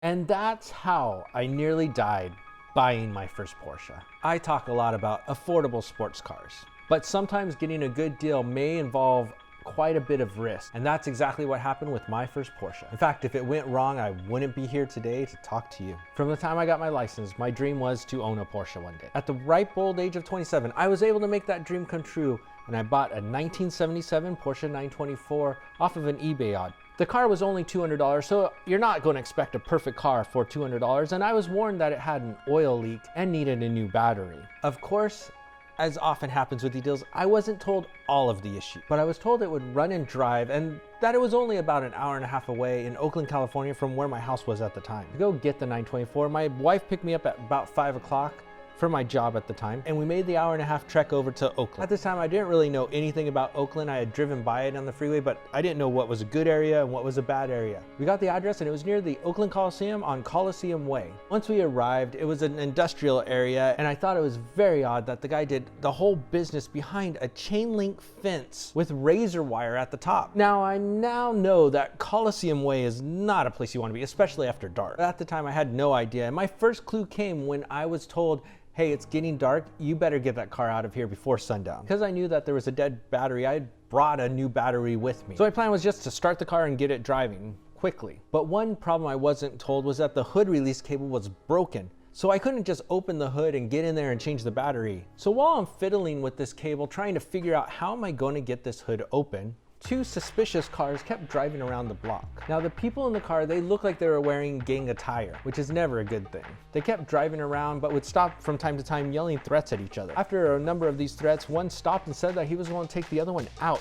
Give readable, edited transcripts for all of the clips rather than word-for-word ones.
And that's how I nearly died buying my first Porsche. I talk a lot about affordable sports cars, but sometimes getting a good deal may involve quite a bit of risk. And that's exactly what happened with my first Porsche. In fact, if it went wrong, I wouldn't be here today to talk to you. From the time I got my license, my dream was to own a Porsche one day. At the ripe old age of 27, I was able to make that dream come true when I bought a 1977 Porsche 924 off of an eBay ad. The car was only $200, so you're not going to expect a perfect car for $200, and I was warned that it had an oil leak and needed a new battery. Of course, as often happens with these deals, I wasn't told all of the issue, but I was told it would run and drive and that it was only about an hour and a half away in Oakland, California from where my house was at the time. To go get the 924, my wife picked me up at about 5 o'clock for my job at the time, and we made the hour and a half trek over to Oakland. At this time, I didn't really know anything about Oakland. I had driven by it on the freeway, but I didn't know what was a good area and what was a bad area. We got the address and it was near the Oakland Coliseum on Coliseum Way. Once we arrived, it was an industrial area, and I thought it was very odd that the guy did the whole business behind a chain link fence with razor wire at the top. Now, I know that Coliseum Way is not a place you want to be, especially after dark. But at the time, I had no idea, and my first clue came when I was told, hey, it's getting dark, you better get that car out of here before sundown. Because I knew that there was a dead battery, I had brought a new battery with me. So my plan was just to start the car and get it driving quickly. But one problem I wasn't told was that the hood release cable was broken. So I couldn't just open the hood and get in there and change the battery. So while I'm fiddling with this cable, trying to figure out how am I going to get this hood open, two suspicious cars kept driving around the block. Now the people in the car, they looked like they were wearing gang attire, which is never a good thing. They kept driving around, but would stop from time to time yelling threats at each other. After a number of these threats, one stopped and said that he was going to take the other one out.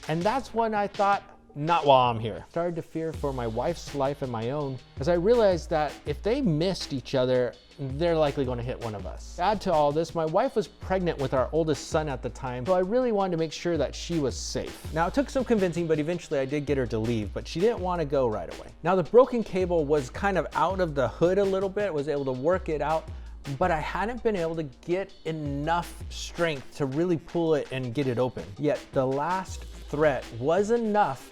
And that's when I thought, not while I'm here. Started to fear for my wife's life and my own, as I realized that if they missed each other, they're likely going to hit one of us. Add to all this, my wife was pregnant with our oldest son at the time, so I really wanted to make sure that she was safe. Now it took some convincing, but eventually I did get her to leave, but she didn't want to go right away. Now the broken cable was kind of out of the hood a little bit, was able to work it out, but I hadn't been able to get enough strength to really pull it and get it open. Yet the last threat was enough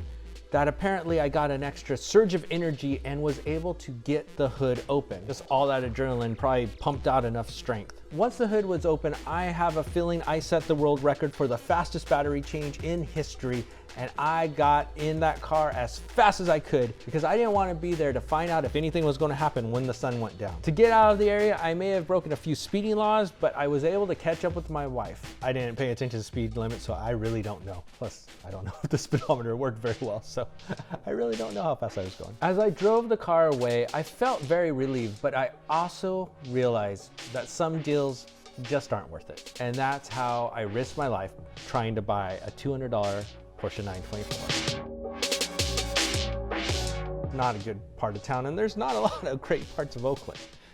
that apparently I got an extra surge of energy and was able to get the hood open. Just all that adrenaline probably pumped out enough strength. Once the hood was open, I have a feeling I set the world record for the fastest battery change in history, and I got in that car as fast as I could because I didn't want to be there to find out if anything was going to happen when the sun went down. To get out of the area, I may have broken a few speeding laws, but I was able to catch up with my wife. I didn't pay attention to the speed limit, so I really don't know. Plus, I don't know if the speedometer worked very well, so I really don't know how fast I was going. As I drove the car away, I felt very relieved, but I also realized that some deals just aren't worth it. And that's how I risked my life trying to buy a $200 Porsche 924. Not a good part of town, and there's not a lot of great parts of Oakland.